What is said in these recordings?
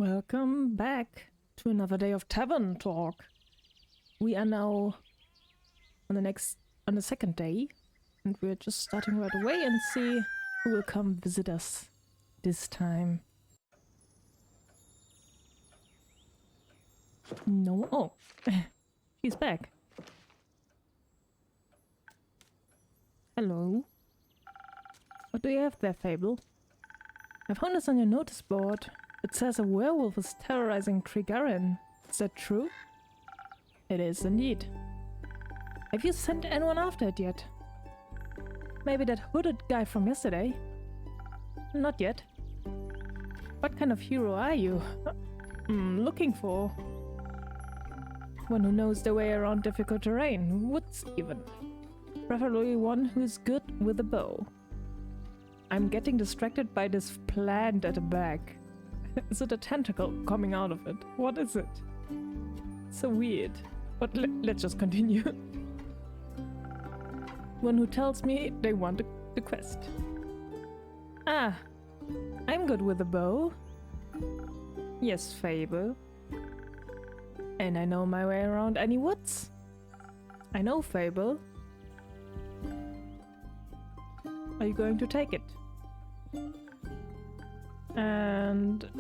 Welcome back to another day of Tavern Talk. We are now on the second day, and we're just starting right away and see who will come visit us this time. No, oh, she's back. Hello. What do you have there, Fable? I found this on your notice board. It says a werewolf is terrorizing Trigarin. Is that true? It is indeed. Have you sent anyone after it yet? Maybe that hooded guy from yesterday? Not yet. What kind of hero are you? Looking for one who knows their way around difficult terrain, woods even. Preferably one who's good with a bow. I'm getting distracted by this plant at the back. Is it a tentacle coming out of it? What is it? So weird. But let's just continue. One who tells me they want the quest. Ah, I'm good with a bow. Yes, Fable. And I know my way around any woods. I know, Fable. Are you going to take it? And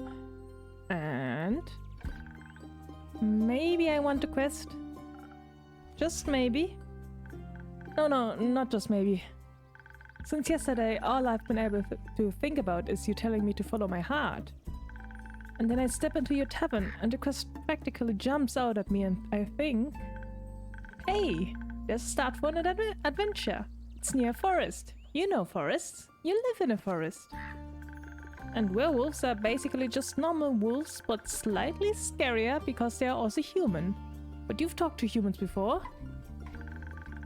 maybe I want the quest. Just maybe. No, not just maybe. Since yesterday, all I've been able to think about is you telling me to follow my heart. And then I step into your tavern, and the quest practically jumps out at me, and I think, hey, there's a start for an adventure. It's near a forest. You know forests. You live in a forest. And werewolves are basically just normal wolves, but slightly scarier because they are also human. But you've talked to humans before.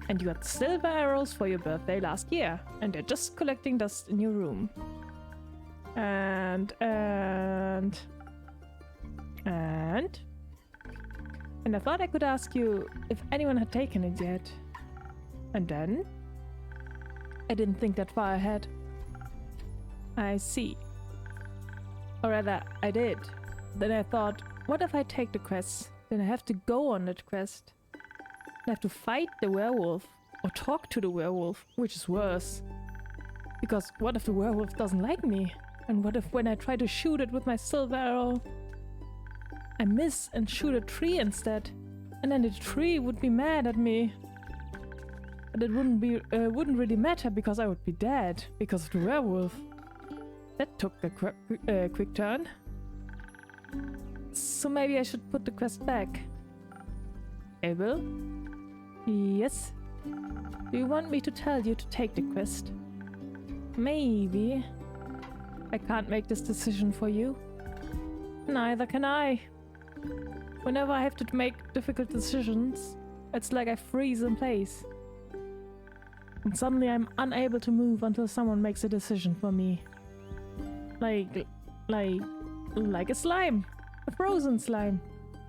And you got silver arrows for your birthday last year, and they're just collecting dust in your room. And I thought I could ask you if anyone had taken it yet. And then I didn't think that far ahead. I see. Or rather, I did. Then I thought, what if I take the quest? Then I have to go on that quest. I have to fight the werewolf, or talk to the werewolf, which is worse. Because what if the werewolf doesn't like me? And what if when I try to shoot it with my silver arrow, I miss and shoot a tree instead? And then the tree would be mad at me. But it wouldn't really matter because I would be dead because of the werewolf. That took a quick turn. So maybe I should put the quest back. Abel? Yes? Do you want me to tell you to take the quest? Maybe. I can't make this decision for you. Neither can I. Whenever I have to make difficult decisions, it's like I freeze in place. And suddenly I'm unable to move until someone makes a decision for me. Like a slime. A frozen slime.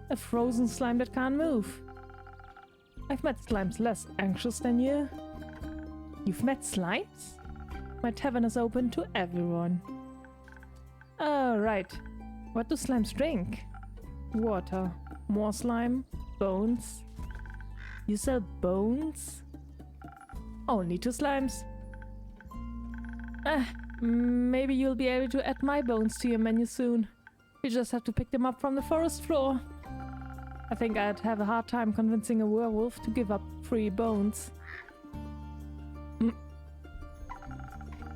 A frozen slime that can't move. I've met slimes less anxious than you. You've met slimes? My tavern is open to everyone. Oh, right. What do slimes drink? Water. More slime. Bones. You sell bones? Only 2 slimes. Maybe you'll be able to add my bones to your menu soon. You just have to pick them up from the forest floor. I think I'd have a hard time convincing a werewolf to give up 3 bones.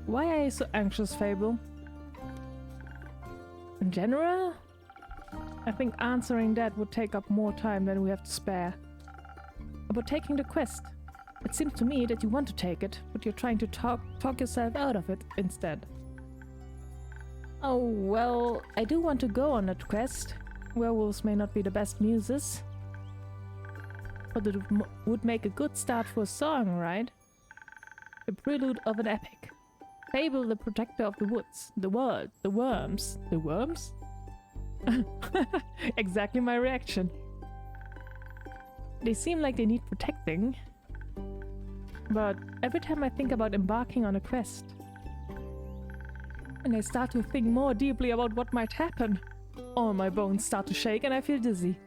Why are you so anxious, Fable? In general? I think answering that would take up more time than we have to spare. About taking the quest. It seems to me that you want to take it, but you're trying to talk yourself out of it instead. Oh, well, I do want to go on that quest. Werewolves may not be the best muses, but it would make a good start for a song, right? The prelude of an epic. Fable, the protector of the woods, the world, the worms. The worms? Exactly my reaction. They seem like they need protecting. But every time I think about embarking on a quest, and I start to think more deeply about what might happen, All my bones start to shake and I feel dizzy.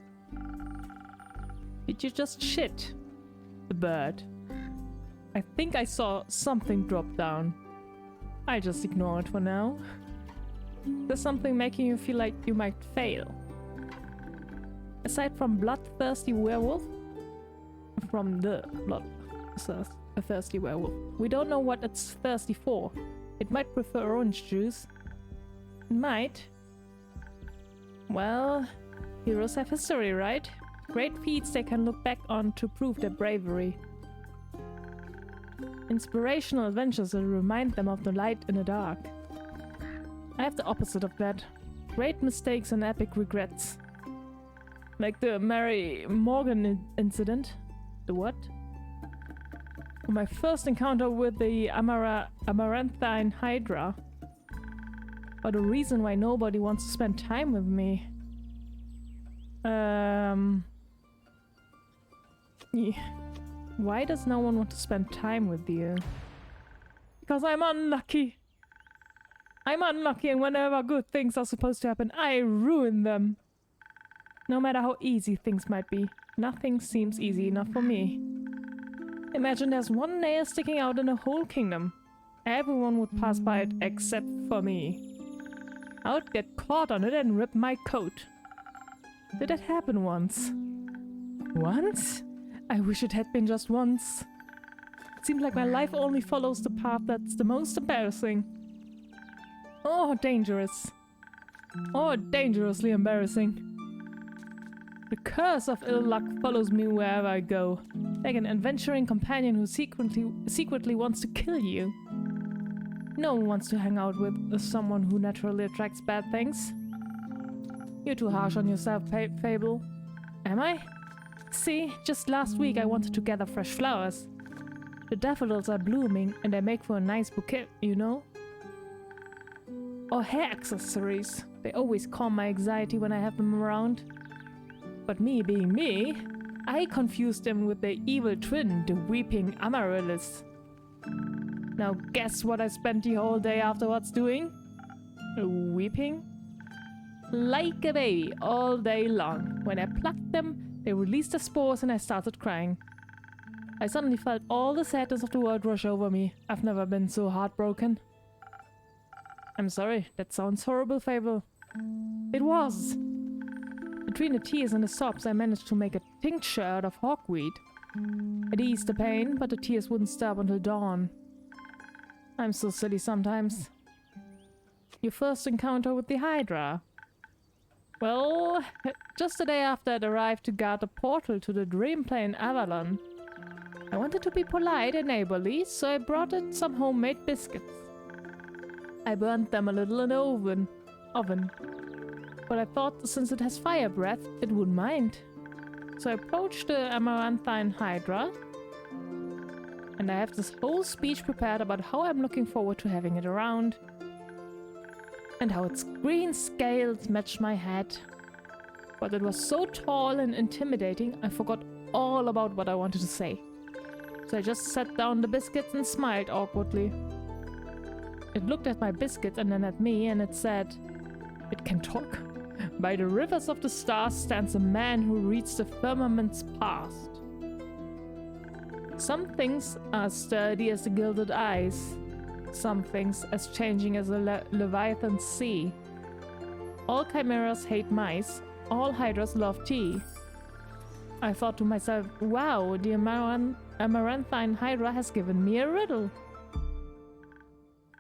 Did you just shit? The bird. I think I saw something drop down. I just ignore it for now. There's something making you feel like you might fail. Aside from bloodthirsty werewolf, from the bloodthirsty werewolf, we don't know what it's thirsty for. It might prefer orange juice. It might. Well, heroes have history, right? Great feats they can look back on to prove their bravery. Inspirational adventures will remind them of the light in the dark. I have the opposite of that. Great mistakes and epic regrets. Like the Mary Morgan incident. The what? My first encounter with the Amaranthine Hydra. Or the reason why nobody wants to spend time with me. Yeah. Why does no one want to spend time with you? Because I'm unlucky. I'm unlucky, and whenever good things are supposed to happen, I ruin them. No matter how easy things might be, nothing seems easy enough for me. Imagine there's one nail sticking out in the whole kingdom. Everyone would pass by it except for me. I would get caught on it and rip my coat. Did that happen once? Once? I wish it had been just once. It seems like my life only follows the path that's the most embarrassing. Oh, dangerous. Oh, dangerously embarrassing. The curse of ill luck follows me wherever I go, like an adventuring companion who secretly wants to kill you. No one wants to hang out with someone who naturally attracts bad things. You're too harsh on yourself, Fable. Am I? See, just last week I wanted to gather fresh flowers. The daffodils are blooming and they make for a nice bouquet, you know? Or hair accessories. They always calm my anxiety when I have them around. But me being me, I confused them with their evil twin, the weeping Amaryllis. Now guess what I spent the whole day afterwards doing? Weeping? Like a baby all day long. When I plucked them, they released the spores and I started crying. I suddenly felt all the sadness of the world rush over me. I've never been so heartbroken. I'm sorry, that sounds horrible, Fable. It was. Between the tears and the sobs, I managed to make a tincture out of hawkweed. It eased the pain, but the tears wouldn't stop until dawn. I'm so silly sometimes. Your first encounter with the Hydra? Well, just the day after I'd arrived to guard the portal to the Dreamplane Avalon. I wanted to be polite and neighborly, so I brought it some homemade biscuits. I burned them a little in the oven. But I thought since it has fire breath, it wouldn't mind. So I approached the Amaranthine Hydra, and I have this whole speech prepared about how I'm looking forward to having it around, and how its green scales matched my head. But it was so tall and intimidating, I forgot all about what I wanted to say. So I just set down the biscuits and smiled awkwardly. It looked at my biscuit and then at me, and it said, "It can talk. By the rivers of the stars stands a man who reads the firmament's past. Some things are sturdy as the gilded eyes. Some things as changing as a Leviathan sea. All chimeras hate mice. All hydras love tea." I thought to myself, wow, the Amaranthine Hydra has given me a riddle.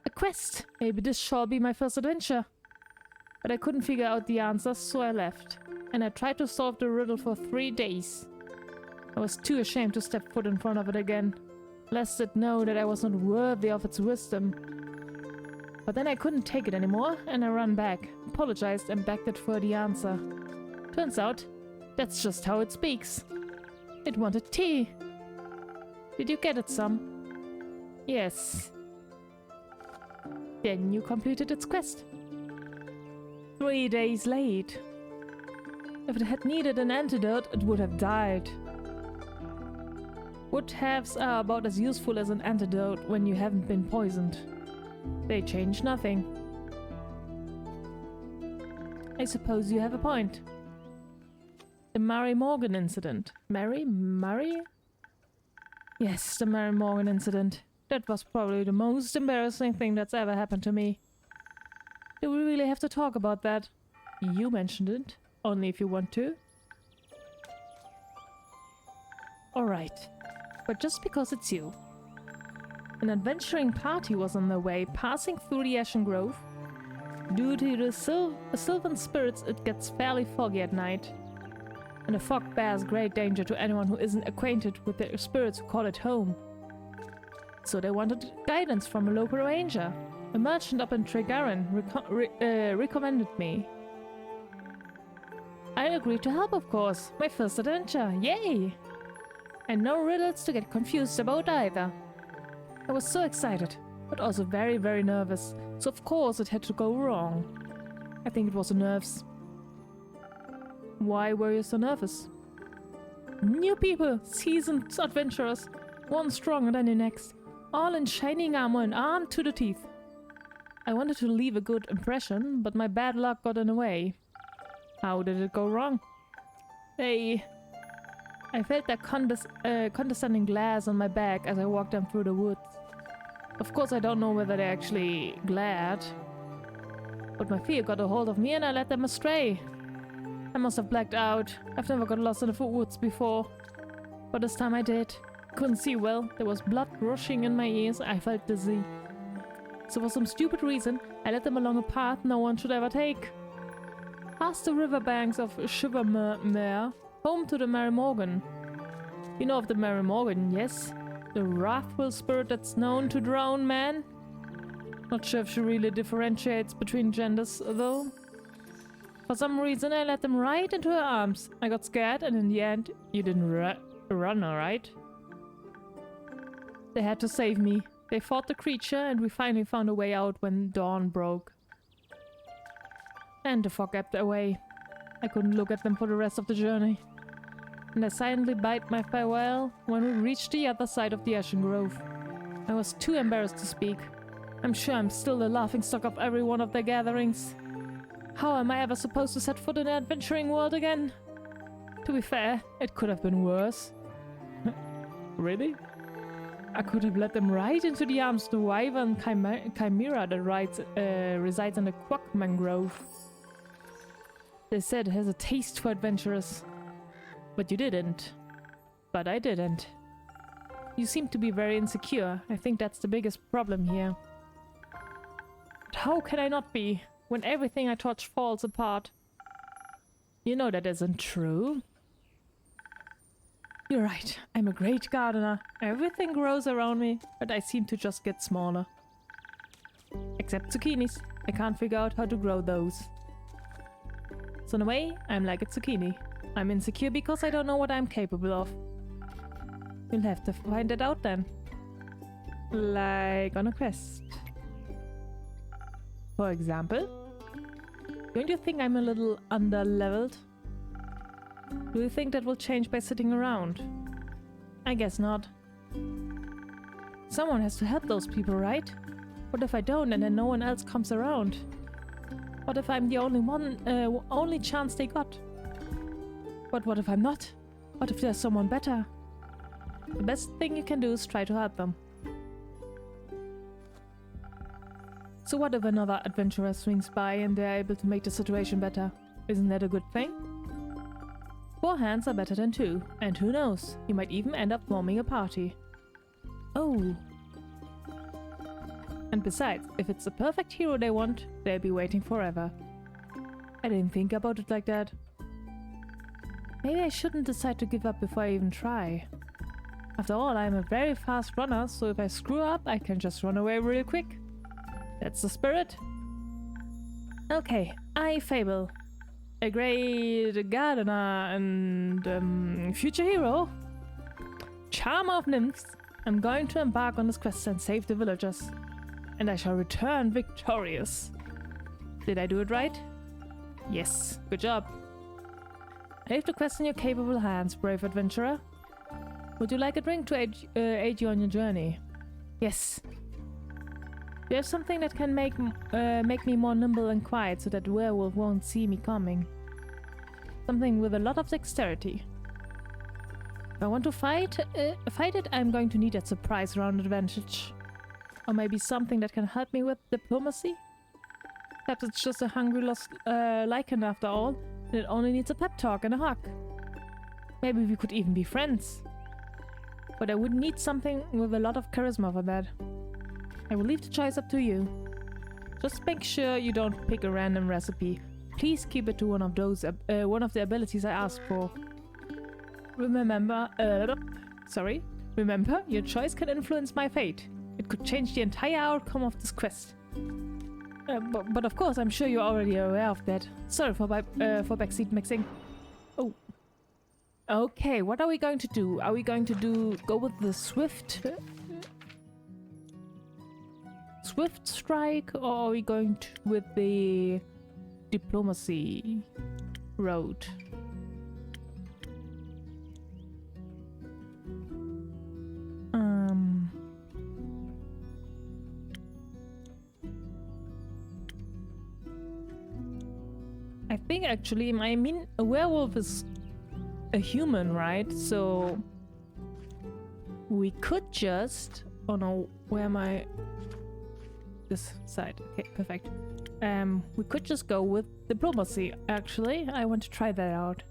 A quest! Maybe this shall be my first adventure. But I couldn't figure out the answers, so I left. And I tried to solve the riddle for 3 days. I was too ashamed to step foot in front of it again, lest it know that I was not worthy of its wisdom. But then I couldn't take it anymore, and I ran back, apologized and begged it for the answer. Turns out, that's just how it speaks. It wanted tea. Did you get it some? Yes. Then you completed its quest. 3 days late. If it had needed an antidote, it would have died. Would-haves are about as useful as an antidote when you haven't been poisoned. They change nothing. I I suppose you have a point. The Mary Morgan incident. Mary? Yes, the Mary Morgan incident. That was probably the most embarrassing thing that's ever happened to me. Do we really have to talk about that? You mentioned it. Only if you want to. Alright. But just because it's you. An adventuring party was on their way, passing through the Ashen Grove. Due to the sylvan spirits, it gets fairly foggy at night. And the fog bears great danger to anyone who isn't acquainted with the spirits who call it home. So they wanted guidance from a local ranger. A merchant up in Tregarin recommended me. I agreed to help, of course. My first adventure. Yay! And no riddles to get confused about either. I was so excited, but also very, very nervous. So of course it had to go wrong. I think it was the nerves. Why were you so nervous? New people, seasoned adventurers, one stronger than the next, all in shining armor and armed to the teeth. I wanted to leave a good impression, but my bad luck got in the way. How did it go wrong? I felt that condescending glares on my back as I walked them through the woods. Of course I don't know whether they actually glared, but my fear got a hold of me and I led them astray. I must have blacked out. I've never got lost in the woods before. But this time I did. Couldn't see well. There was blood rushing in my ears. I felt dizzy. So for some stupid reason, I led them along a path no one should ever take. Past the riverbanks of Shivermere, home to the Mary Morgan. You know of the Mary Morgan, yes? The wrathful spirit that's known to drown men? Not sure if she really differentiates between genders, though. For some reason, I let them right into her arms. I got scared, and in the end, you didn't run, alright? They had to save me. They fought the creature, and we finally found a way out when dawn broke. And the fog ebbed away. I couldn't look at them for the rest of the journey. And I silently bade my farewell when we reached the other side of the Ashen Grove. I was too embarrassed to speak. I'm sure I'm still the laughingstock of every one of their gatherings. How am I ever supposed to set foot in the adventuring world again? To be fair, it could have been worse. Really? I could have led them right into the arms of the wyvern chimera that resides in the Quack Mangrove. They said it has a taste for adventurers. But you didn't. But I didn't. You seem to be very insecure. I think that's the biggest problem here. But how can I not be, when everything I touch falls apart? You know that isn't true. You're right. I'm a great gardener. Everything grows around me, but I seem to just get smaller. Except zucchinis. I can't figure out how to grow those. So in a way, I'm like a zucchini. I'm insecure because I don't know what I'm capable of. You'll have to find it out then. Like on a quest. For example, don't you think I'm a little under-leveled? Do you think that will change by sitting around? I guess not. Someone has to help those people, right? What if I don't and then no one else comes around? What if I'm the only chance they got? But what if I'm not? What if there's someone better? The best thing you can do is try to help them. So what if another adventurer swings by and they're able to make the situation better? Isn't that a good thing? 4 hands are better than 2, and who knows, you might even end up forming a party. Oh. And besides, if it's the perfect hero they want, they'll be waiting forever. I didn't think about it like that. Maybe I shouldn't decide to give up before I even try. After all, I'm a very fast runner, so if I screw up, I can just run away real quick. That's the spirit. Okay, I Fable. A great gardener and future hero. Charmer of nymphs. I'm going to embark on this quest and save the villagers. And I shall return victorious. Did I do it right? Yes, good job. I leave the quest in your capable hands, brave adventurer. Would you like a drink to aid you on your journey? Yes. You have something that can make me more nimble and quiet so that the werewolf won't see me coming. Something with a lot of dexterity. If I want to fight it, I'm going to need that surprise round advantage. Or maybe something that can help me with diplomacy? Perhaps it's just a hungry lost lichen after all, and it only needs a pep talk and a hug. Maybe we could even be friends. But I would need something with a lot of charisma for that. I will leave the choice up to you. Just make sure you don't pick a random recipe. Please keep it to one of the abilities I asked for. Remember, your choice can influence my fate. It could change the entire outcome of this quest. But of course, I'm sure you're already aware of that. Sorry for backseat mixing. Oh. Okay, what are we going to do? Are we going to go with the swift strike, or are we going with the diplomacy road? I think actually, I mean, a werewolf is a human, right? So we could just... Oh no, where am I? This side. Okay, perfect. We could just go with diplomacy, actually. I want to try that out.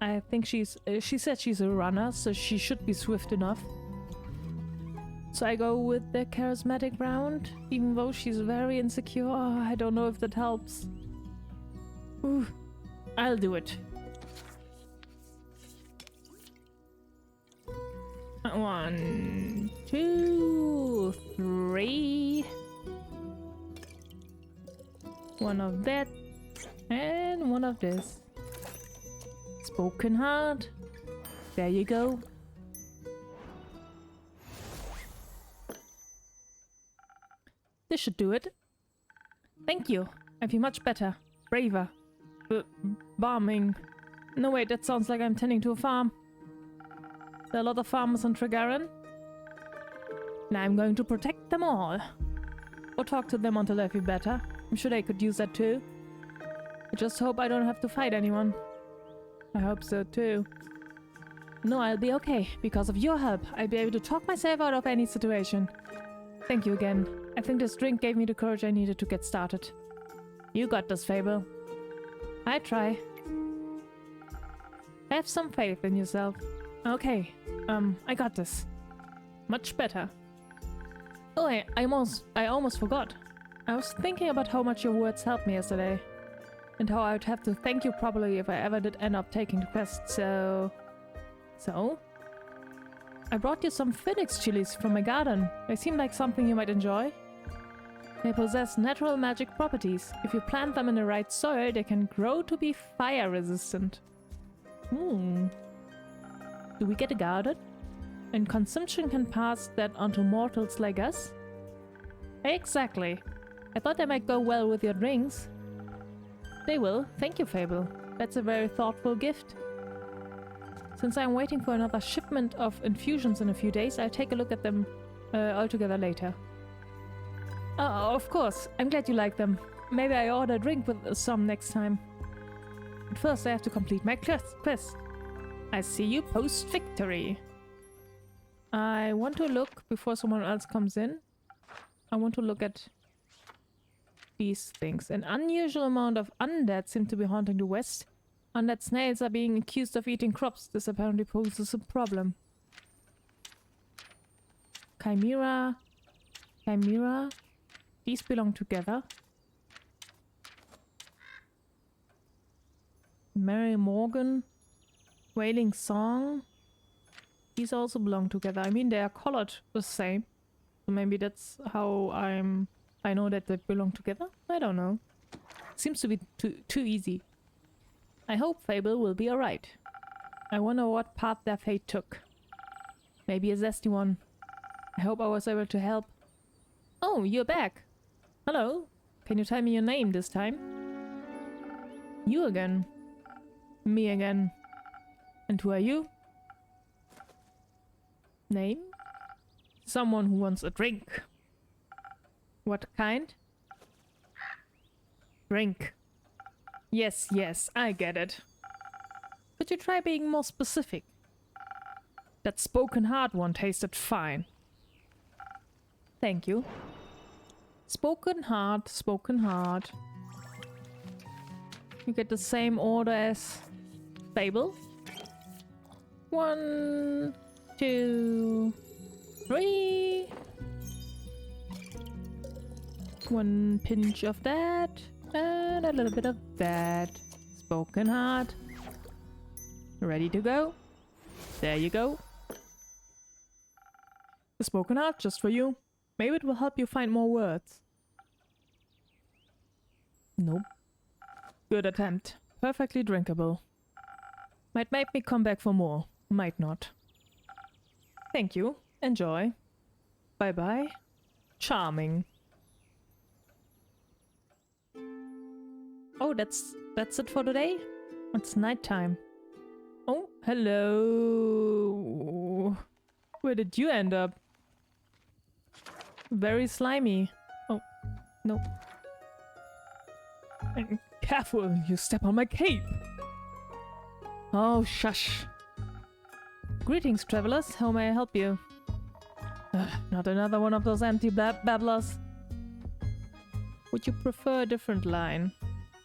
I think she said she's a runner, so she should be swift enough. So I go with the charismatic round, even though she's very insecure. Oh, I don't know if that helps. Ooh, I'll do it. 1, 2, 3. One of that, and one of this. Spoken heart. There you go. This should do it. Thank you. I feel much better. Braver. Farming. No wait, that sounds like I'm tending to a farm. There are a lot of farmers on Tregaron. Now I'm going to protect them all. Or talk to them until I feel better. I'm sure they could use that too. I just hope I don't have to fight anyone. I hope so too. No, I'll be okay. Because of your help, I'll be able to talk myself out of any situation. Thank you again. I think this drink gave me the courage I needed to get started. You got this, Fable. I try. Have some faith in yourself. Okay, I got this. Much better. Oh, I almost forgot. I was thinking about how much your words helped me yesterday. And how I would have to thank you properly if I ever did end up taking the quest, so... I brought you some phoenix chilies from my garden. They seem like something you might enjoy. They possess natural magic properties. If you plant them in the right soil, they can grow to be fire resistant. Do we get a garden? And consumption can pass that on to mortals like us? Exactly. I thought they might go well with your drinks. They will. Thank you, Fable. That's a very thoughtful gift. Since I'm waiting for another shipment of infusions in a few days, I'll take a look at them all together later. Of course. I'm glad you like them. Maybe I order a drink with some next time. But first I have to complete my quest. I see you post-victory. I want to look, before someone else comes in, I want to look at these things. An unusual amount of undead seem to be haunting the west. Undead snails are being accused of eating crops. This apparently poses a problem. Chimera. These belong together. Mary Morgan. Wailing Song. These also belong together. I mean, they are colored the same. So maybe that's how I know that they belong together? I don't know. Seems to be too easy. I hope Fable will be alright. I wonder what path their fate took. Maybe a zesty one. I hope I was able to help. Oh, you're back. Hello. Can you tell me your name this time? You again. Me again. And who are you? Name? Someone who wants a drink. What kind? Drink. Yes, yes, I get it. Could you try being more specific? That spoken hard one tasted fine. Thank you. Spoken hard, spoken hard. You get the same order as Fable. 1, 2, 3. 1 pinch of that, and a little bit of that. Spoken hard. Ready to go? There you go. The spoken hard just for you. Maybe it will help you find more words. Nope. Good attempt. Perfectly drinkable. Might make me come back for more. Might not. Thank you. Enjoy. Bye-bye. Charming. Oh, that's it for today? It's nighttime. Oh, hello. Where did you end up? Very slimy. Oh, no. Careful, you step on my cape. Oh, shush. Greetings, travelers. How may I help you? Not another one of those empty babblers. Would you prefer a different line?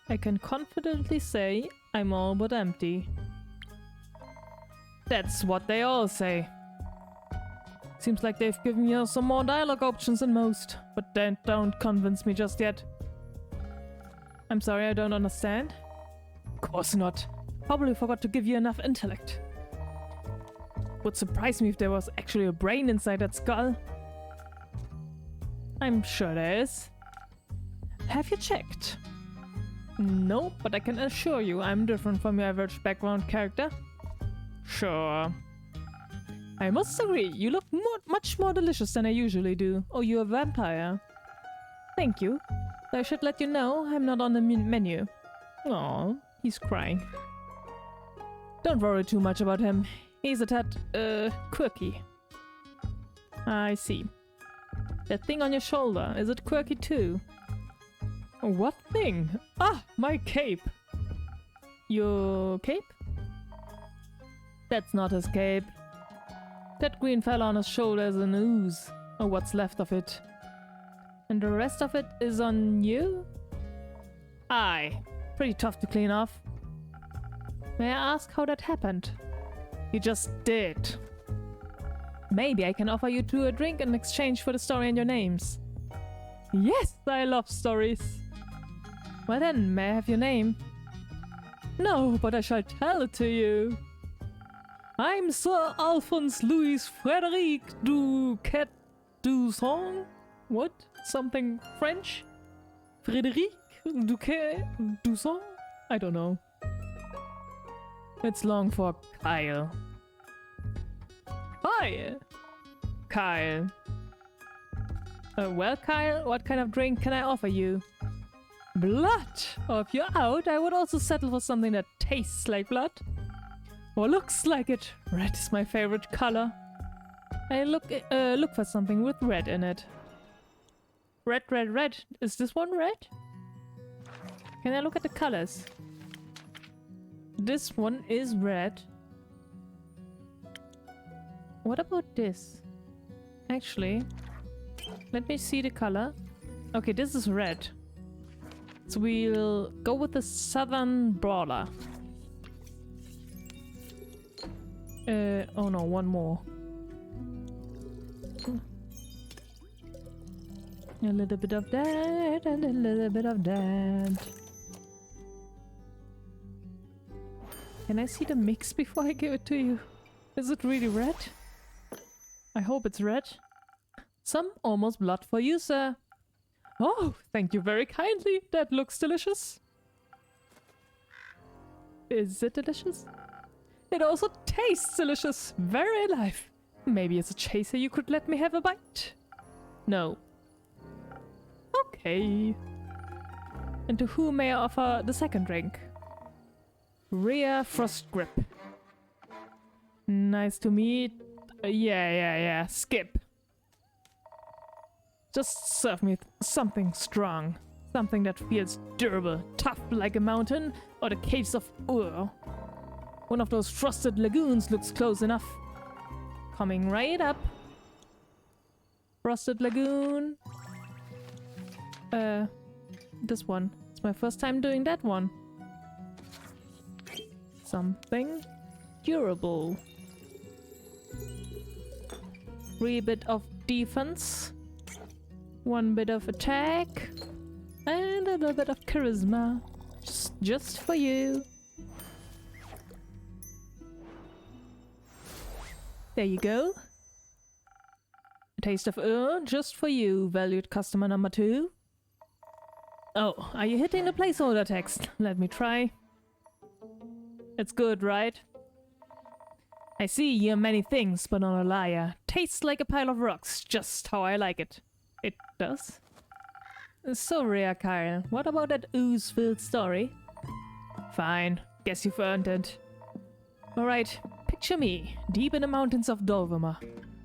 I can confidently say I'm all but empty. That's what they all say. Seems like they've given you some more dialogue options than most, but then don't convince me just yet. I'm sorry, I don't understand. Of course not. Probably forgot to give you enough intellect. Would surprise me if there was actually a brain inside that skull. I'm sure there is. Have you checked? No, but I can assure you I'm different from your average background character. Sure. I must agree, you look much more delicious than I usually do. Oh, you're a vampire. Thank you. I should let you know I'm not on the menu. Aw, he's crying. Don't worry too much about him. He's a tad, quirky. I see. That thing on your shoulder, is it quirky too? What thing? Ah, my cape! Your cape? That's not his cape. That green fella on his shoulder is an ooze, or what's left of it. And the rest of it is on you? Aye, pretty tough to clean off. May I ask how that happened? You just did. Maybe I can offer you two a drink in exchange for the story and your names. Yes, I love stories. Well then, may I have your name? No, but I shall tell it to you. I'm Sir Alphonse Louis Frédéric Duquet Dusson? What? Something French? Frédéric Duquet Dusson? I don't know. It's long for Kyle. Hi! Kyle. Well, Kyle, what kind of drink can I offer you? Blood! Or if you're out, I would also settle for something that tastes like blood. Or looks like it. Red is my favorite color. I look for something with red in it. Red, red, red. Is this one red? Can I look at the colors? This one is red. What about this? Actually, let me see the color. Okay, this is red. So we'll go with the Southern Brawler. Oh no, one more. A little bit of that and a little bit of that. Can I see the mix before I give it to you? Is it really red? I hope it's red. Some almost blood for you, sir. Oh, thank you very kindly. That looks delicious. Is it delicious? It also tastes delicious. Very alive. Maybe as a chaser you could let me have a bite? No. Okay. And to whom may I offer the second drink? Rhea Frost Grip. Nice to meet. Yeah. Skip. Just serve me something strong. Something that feels durable, tough like a mountain, or the caves of Ur. One of those frosted lagoons looks close enough. Coming right up. Frosted lagoon. This one. It's my first time doing that one. Something durable. 3 bit of defense. 1 bit of attack. And a little bit of charisma. Just for you. There you go. A taste of just for you, valued customer number 2. Oh, are you hitting the placeholder text? Let me try. It's good, right? I see you're many things, but not a liar. Tastes like a pile of rocks, just how I like it. It does? So rare, Kyle. What about that ooze-filled story? Fine. Guess you've earned it. Alright, picture me, deep in the mountains of Dovima,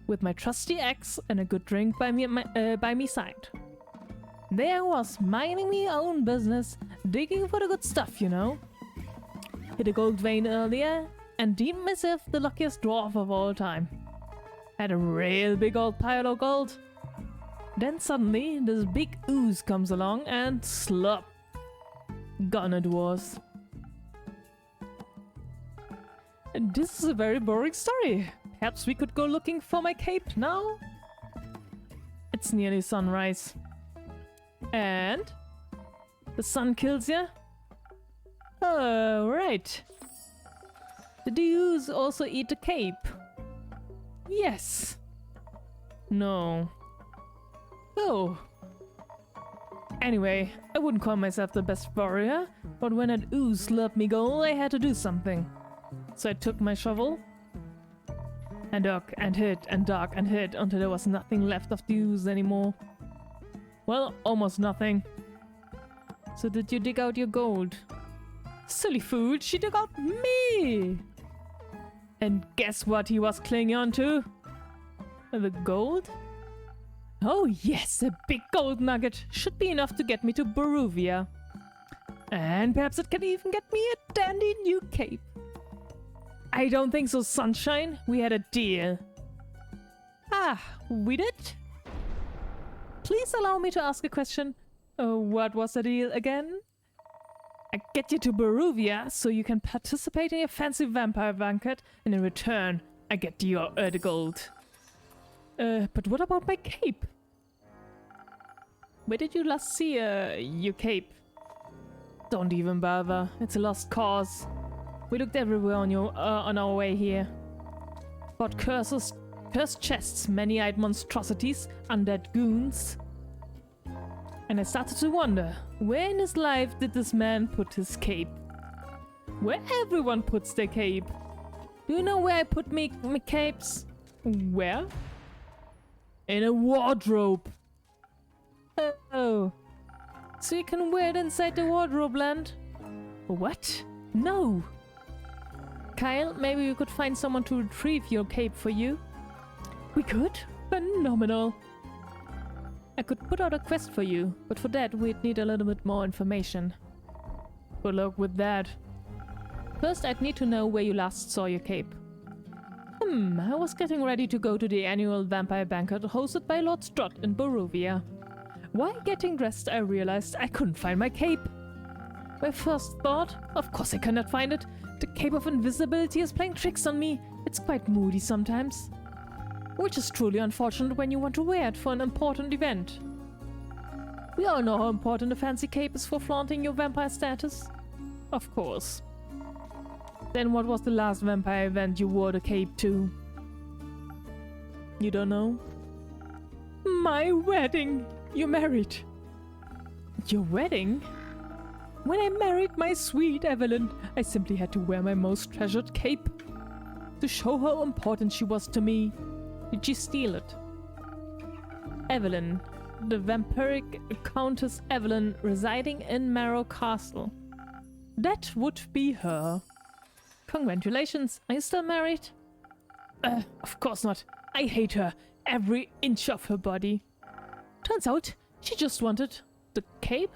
with my trusty axe and a good drink by me side. There I was, minding me own business, digging for the good stuff, you know. Hit a gold vein earlier, and deemed myself the luckiest dwarf of all time. Had a real big old pile of gold. Then suddenly, this big ooze comes along and slop. Gone it was. And this is a very boring story. Perhaps we could go looking for my cape now? It's nearly sunrise. And? The sun kills ya? Oh, right. Did the ooze also eat the cape? Yes. No. Oh. Anyway, I wouldn't call myself the best warrior, but when that ooze slurped me gold, I had to do something. So I took my shovel and dug and hid and dug and hid until there was nothing left of the ooze anymore. Well, almost nothing. So did you dig out your gold? Silly fool, she dug out me! And guess what he was clinging on to? The gold? Oh yes, a big gold nugget. Should be enough to get me to Baruvia. And perhaps it can even get me a dandy new cape. I don't think so, Sunshine. We had a deal. Ah, we did? Please allow me to ask a question. What was the deal again? I get you to Baruvia so you can participate in a fancy vampire banquet, and in return, I get you the gold. But what about my cape? Where did you last see your cape? Don't even bother. It's a lost cause. We looked everywhere on our way here. Bought cursed chests, many-eyed monstrosities, undead goons. And I started to wonder, where in his life did this man put his cape? Where everyone puts their cape. Do you know where I put my capes? Where? In a wardrobe. Oh. So you can wear it inside the wardrobe land? What? No. Kyle, maybe we could find someone to retrieve your cape for you. We could? Phenomenal. I could put out a quest for you, but for that we'd need a little bit more information. Good luck with that. First, I'd need to know where you last saw your cape. I was getting ready to go to the annual vampire banquet hosted by Lord Strut in Baruvia. While getting dressed, I realized I couldn't find my cape. My first thought, of course I cannot find it. The cape of invisibility is playing tricks on me. It's quite moody sometimes. Which is truly unfortunate when you want to wear it for an important event. We all know how important a fancy cape is for flaunting your vampire status. Of course. Then what was the last vampire event you wore the cape to? You don't know? My wedding! You're married. Your wedding? When I married my sweet Evelyn, I simply had to wear my most treasured cape. To show how important she was to me. Did she steal it? Evelyn. The vampiric Countess Evelyn residing in Marrow Castle. That would be her. Congratulations. Are you still married? Of course not. I hate her. Every inch of her body. Turns out, she just wanted the cape.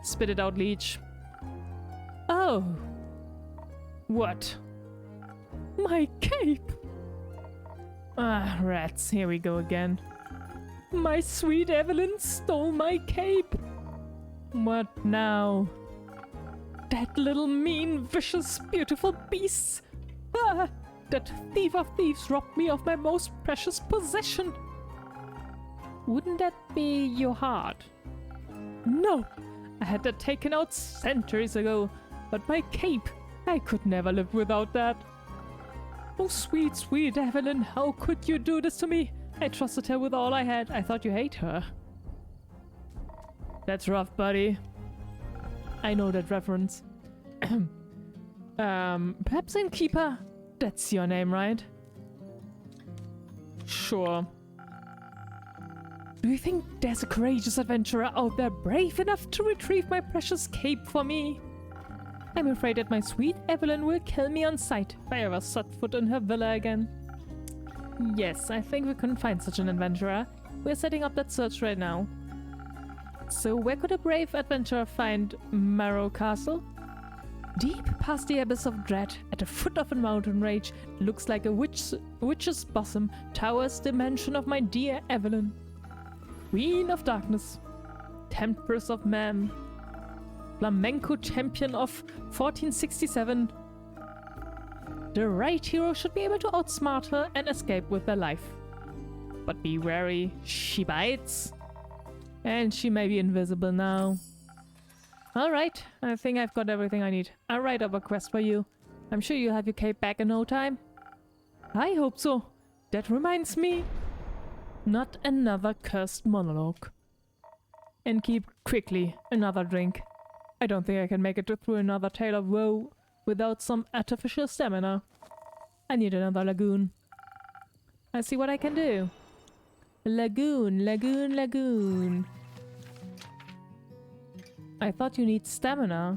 Spit it out, leech. Oh. What? My cape! Ah, rats, here we go again. My sweet Evelyn stole my cape! What now? That little mean, vicious, beautiful beast! Ah! That thief of thieves robbed me of my most precious possession! Wouldn't that be your heart? No! I had that taken out centuries ago, but my cape, I could never live without that. Oh, sweet, sweet Evelyn, how could you do this to me? I trusted her with all I had. I thought you hate her. That's rough, buddy. I know that reference. Perhaps Innkeeper? That's your name, right? Sure. Do you think there's a courageous adventurer out there brave enough to retrieve my precious cape for me? I'm afraid that my sweet Evelyn will kill me on sight if I ever set foot in her villa again. Yes, I think we couldn't find such an adventurer. We're setting up that search right now. So where could a brave adventurer find Marrow Castle? Deep past the abyss of dread, at the foot of a mountain range, looks like a witch's bosom, towers the mansion of my dear Evelyn. Queen of Darkness, Temptress of Man, Flamenco Champion of 1467. The right hero should be able to outsmart her and escape with their life. But be wary, she bites. And she may be invisible now. Alright, I think I've got everything I need. I'll write up a quest for you. I'm sure you'll have your cape back in no time. I hope so. That reminds me. Not another cursed monologue. And keep quickly another drink. I don't think I can make it through another tale of woe without some artificial stamina. I need another lagoon. I'll see what I can do. Lagoon, lagoon, lagoon. I thought you need stamina.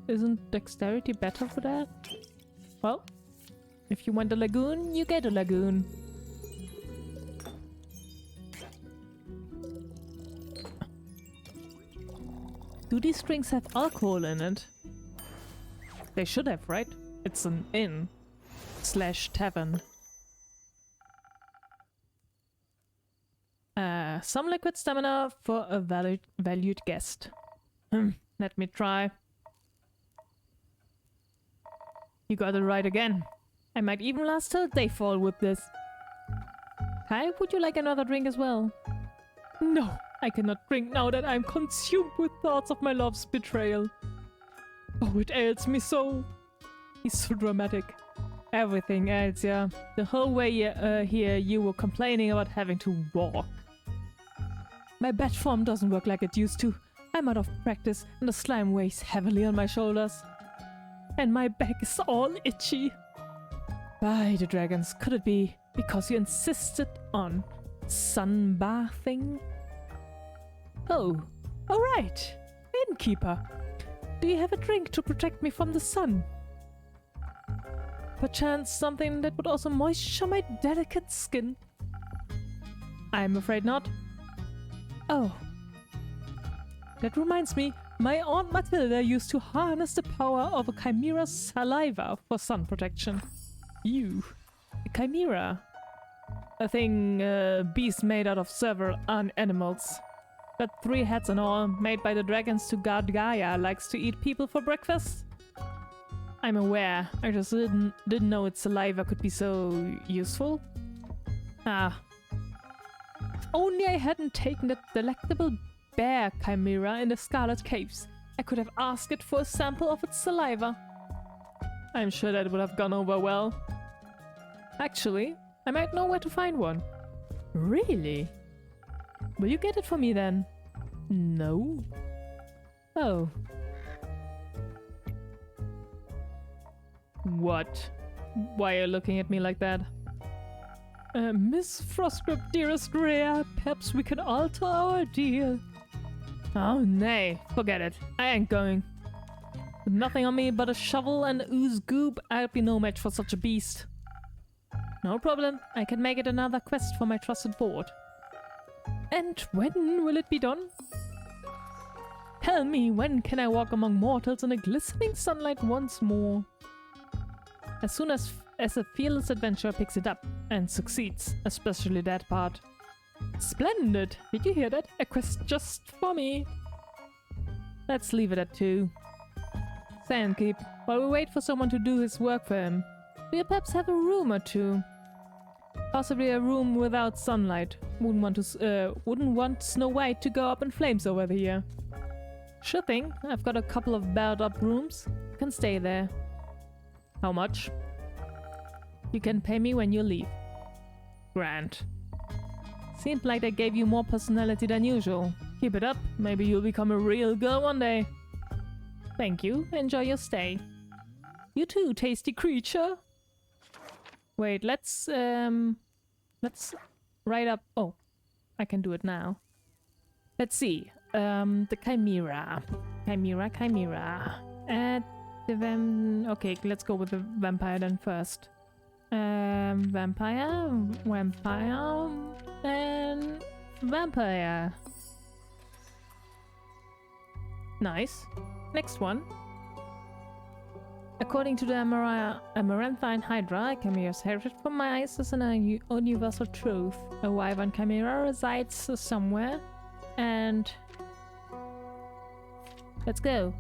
Isn't dexterity better for that? Well, if you want a lagoon, you get a lagoon. Do these drinks have alcohol in it? They should have, right? It's an inn / tavern. Some liquid stamina for a valued guest. Let me try. You got it right again. I might even last till dayfall with this. Kai, would you like another drink as well? No, I cannot drink now that I'm consumed with thoughts of my love's betrayal. Oh, it ails me so. He's so dramatic. Everything else, yeah. The whole way here you were complaining about having to walk. My bat form doesn't work like it used to. I'm out of practice and the slime weighs heavily on my shoulders. And my back is all itchy. By the dragons, could it be because you insisted on sunbathing? Oh, alright. Innkeeper, do you have a drink to protect me from the sun? Perchance something that would also moisture my delicate skin? I'm afraid not. Oh. That reminds me, my Aunt Matilda used to harness the power of a chimera's saliva for sun protection. Ew. A chimera. A thing, beast made out of several animals. Got 3 heads and all, made by the dragons to guard Gaia, likes to eat people for breakfast. I'm aware, I just didn't know its saliva could be so useful. Ah. If only I hadn't taken that delectable bear chimera in the Scarlet Caves. I could have asked it for a sample of its saliva. I'm sure that would have gone over well. Actually, I might know where to find one. Really? Will you get it for me then? No. Oh. What? Why are you looking at me like that? Miss Frostgrip, dearest Rhea, perhaps we can alter our deal. Oh, nay, forget it. I ain't going. With nothing on me but a shovel and ooze goop, I'd be no match for such a beast. No problem. I can make it another quest for my trusted board. And when will it be done? Tell me, when can I walk among mortals in the glistening sunlight once more? As soon as a fearless adventurer picks it up and succeeds, especially that part. Splendid! Did you hear that? A quest just for me. Let's leave it at 2. Sandkeep, while we wait for someone to do his work for him, do you perhaps have a room or two? Possibly a room without sunlight. Wouldn't want Snow White to go up in flames over here. Sure thing, I've got a couple of barred up rooms. You can stay there. How much? You can pay me when you leave. Grand. Seemed like they gave you more personality than usual. Keep it up, maybe you'll become a real girl one day. Thank you, enjoy your stay. You too, tasty creature. Wait, let's write up. Oh, I can do it now. Let's see. The Chimera. Chimera. Okay, let's go with the vampire then first. Vampire, and vampire. Nice. Next one. According to the Amaranthine Hydra, Chimera's heritage from my eyes is a universal truth. A wyvern chimera resides somewhere, and let's go.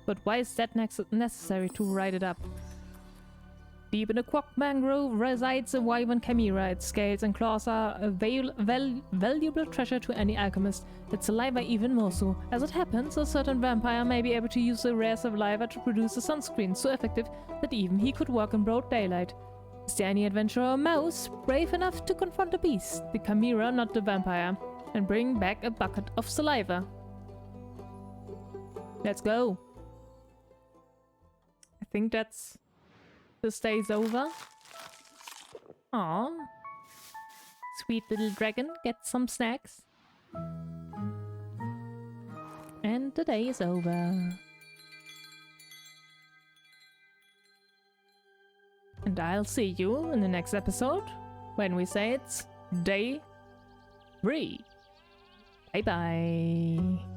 But why is that necessary to write it up? Deep in the Quack Mangrove resides a wyvern chimera. Its scales and claws are a valuable treasure to any alchemist. Its saliva even more so. As it happens, a certain vampire may be able to use the rare saliva to produce a sunscreen so effective that even he could work in broad daylight. Is there any adventurer or mouse brave enough to confront the beast, the chimera, not the vampire, and bring back a bucket of saliva? Let's go. I think that's... This day's over. Aw. Sweet little dragon, get some snacks. And the day is over. And I'll see you in the next episode when we say it's day 3. Bye bye.